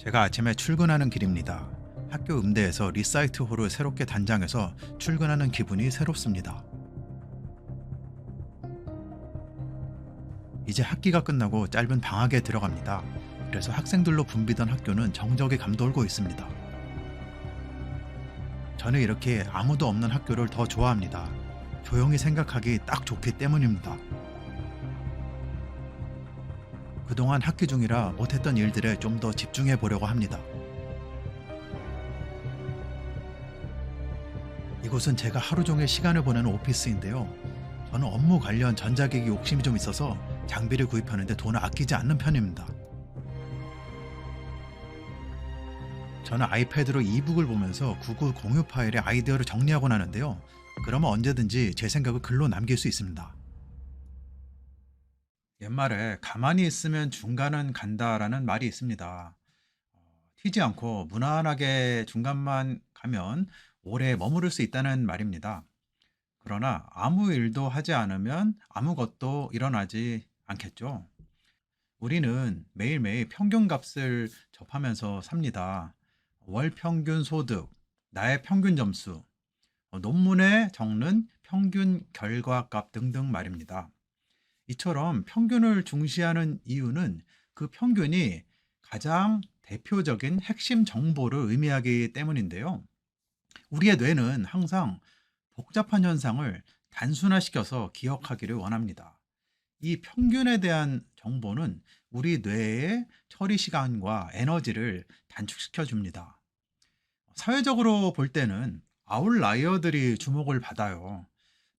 제가 아침에 출근하는 길입니다. 학교 음대에서 리사이트홀을 새롭게 단장해서 출근하는 기분이 새롭습니다. 이제 학기가 끝나고 짧은 방학에 들어갑니다. 그래서 학생들로 붐비던 학교는 정적이 감돌고 있습니다. 저는 이렇게 아무도 없는 학교를 더 좋아합니다. 조용히 생각하기 딱 좋기 때문입니다. 그동안 학기 중이라 못했던 일들에 좀 더 집중해 보려고 합니다. 이곳은 제가 하루 종일 시간을 보내는 오피스인데요. 저는 업무 관련 전자기기 욕심이 좀 있어서 장비를 구입하는데 돈을 아끼지 않는 편입니다. 저는 아이패드로 이북을 보면서 구글 공유 파일에 아이디어를 정리하곤 하는데요. 그러면 언제든지 제 생각을 글로 남길 수 있습니다. 옛말에 가만히 있으면 중간은 간다라는 말이 있습니다. 튀지 않고 무난하게 중간만 가면 오래 머무를 수 있다는 말입니다. 그러나 아무 일도 하지 않으면 아무것도 일어나지 않겠죠. 우리는 매일매일 평균값을 접하면서 삽니다. 월 평균 소득, 나의 평균 점수, 논문에 적는 평균 결과값 등등 말입니다. 이처럼 평균을 중시하는 이유는 그 평균이 가장 대표적인 핵심 정보를 의미하기 때문인데요. 우리의 뇌는 항상 복잡한 현상을 단순화시켜서 기억하기를 원합니다. 이 평균에 대한 정보는 우리 뇌의 처리 시간과 에너지를 단축시켜 줍니다. 사회적으로 볼 때는 아웃라이어들이 주목을 받아요.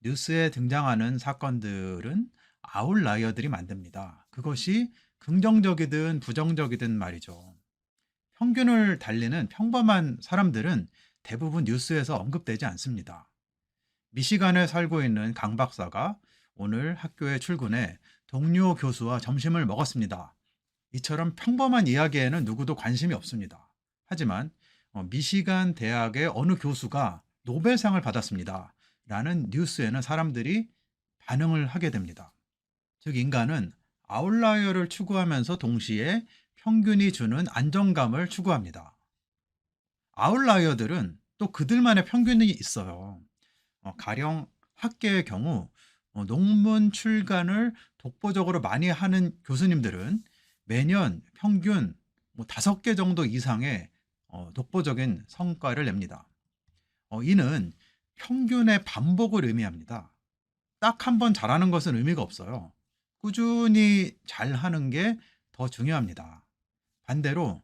뉴스에 등장하는 사건들은 아웃라이어들이 만듭니다. 그것이 긍정적이든 부정적이든 말이죠. 평균을 달리는 평범한 사람들은 대부분 뉴스에서 언급되지 않습니다. 미시간에 살고 있는 강 박사가 오늘 학교에 출근해 동료 교수와 점심을 먹었습니다. 이처럼 평범한 이야기에는 누구도 관심이 없습니다. 하지만 미시간 대학의 어느 교수가 노벨상을 받았습니다. 라는 뉴스에는 사람들이 반응을 하게 됩니다. 즉 인간은 아웃라이어를 추구하면서 동시에 평균이 주는 안정감을 추구합니다. 아웃라이어들은 또 그들만의 평균이 있어요. 가령 학계의 경우 논문 출간을 독보적으로 많이 하는 교수님들은 매년 평균 5개 정도 이상의 독보적인 성과를 냅니다. 이는 평균의 반복을 의미합니다. 딱 한 번 잘하는 것은 의미가 없어요. 꾸준히 잘하는 게 더 중요합니다. 반대로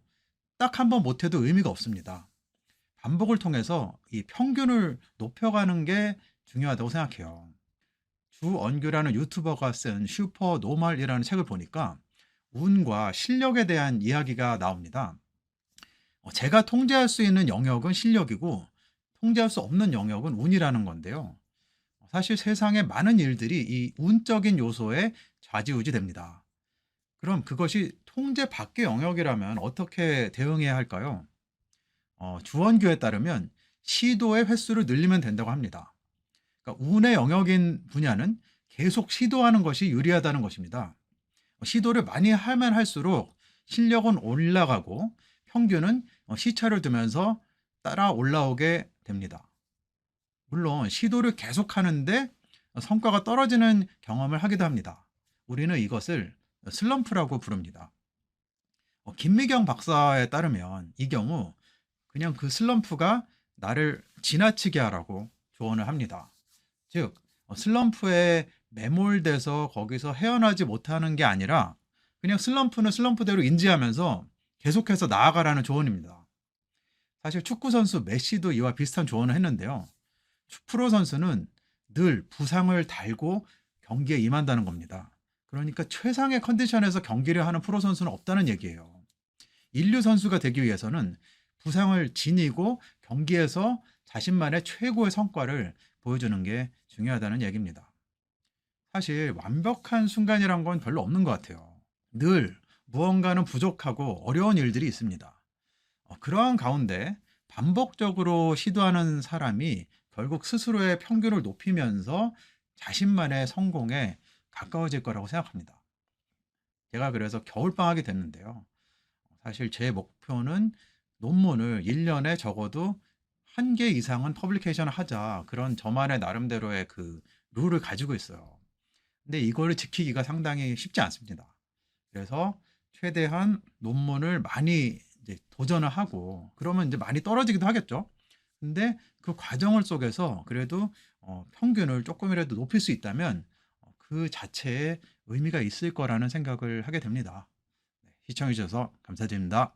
딱 한 번 못해도 의미가 없습니다. 반복을 통해서 이 평균을 높여가는 게 중요하다고 생각해요. 주언규라는 유튜버가 쓴 슈퍼 노멀이라는 책을 보니까 운과 실력에 대한 이야기가 나옵니다. 제가 통제할 수 있는 영역은 실력이고 통제할 수 없는 영역은 운이라는 건데요. 사실 세상의 많은 일들이 이 운적인 요소에 좌지우지 됩니다. 그럼 그것이 통제 밖의 영역이라면 어떻게 대응해야 할까요? 주원규에 따르면 시도의 횟수를 늘리면 된다고 합니다. 그러니까 운의 영역인 분야는 계속 시도하는 것이 유리하다는 것입니다. 시도를 많이 하면 할수록 실력은 올라가고 평균은 시차를 두면서 따라 올라오게 됩니다. 물론 시도를 계속 하는데 성과가 떨어지는 경험을 하기도 합니다. 우리는 이것을 슬럼프라고 부릅니다. 김미경 박사에 따르면 이 경우 그냥 그 슬럼프가 나를 지나치게 하라고 조언을 합니다. 즉 슬럼프에 매몰돼서 거기서 헤어나지 못하는 게 아니라 그냥 슬럼프는 슬럼프대로 인지하면서 계속해서 나아가라는 조언입니다. 사실 축구 선수 메시도 이와 비슷한 조언을 했는데요. 프로 선수는 늘 부상을 달고 경기에 임한다는 겁니다. 그러니까 최상의 컨디션에서 경기를 하는 프로 선수는 없다는 얘기예요. 인류 선수가 되기 위해서는 부상을 지니고 경기에서 자신만의 최고의 성과를 보여주는 게 중요하다는 얘기입니다. 사실 완벽한 순간이란 건 별로 없는 것 같아요. 늘 무언가는 부족하고 어려운 일들이 있습니다. 그러한 가운데 반복적으로 시도하는 사람이 결국 스스로의 평균을 높이면서 자신만의 성공에 가까워질 거라고 생각합니다. 제가 그래서 겨울방학이 됐는데요. 사실 제 목표는 논문을 1 년에 적어도 1개 이상은 퍼블리케이션을 하자. 그런 저만의 나름대로의 그 룰을 가지고 있어요. 근데 이거를 지키기가 상당히 쉽지 않습니다. 그래서 최대한 논문을 많이 이제 도전을 하고 그러면 인제 많이 떨어지기도 하겠죠. 근데 그 과정을 속에서 그래도 평균을 쪼끔이라도 높일 수 있다면 그 자체에 의미가 있을 거라는 생각을 하게 됩니다. 네. 시청해 주셔서 감사드립니다.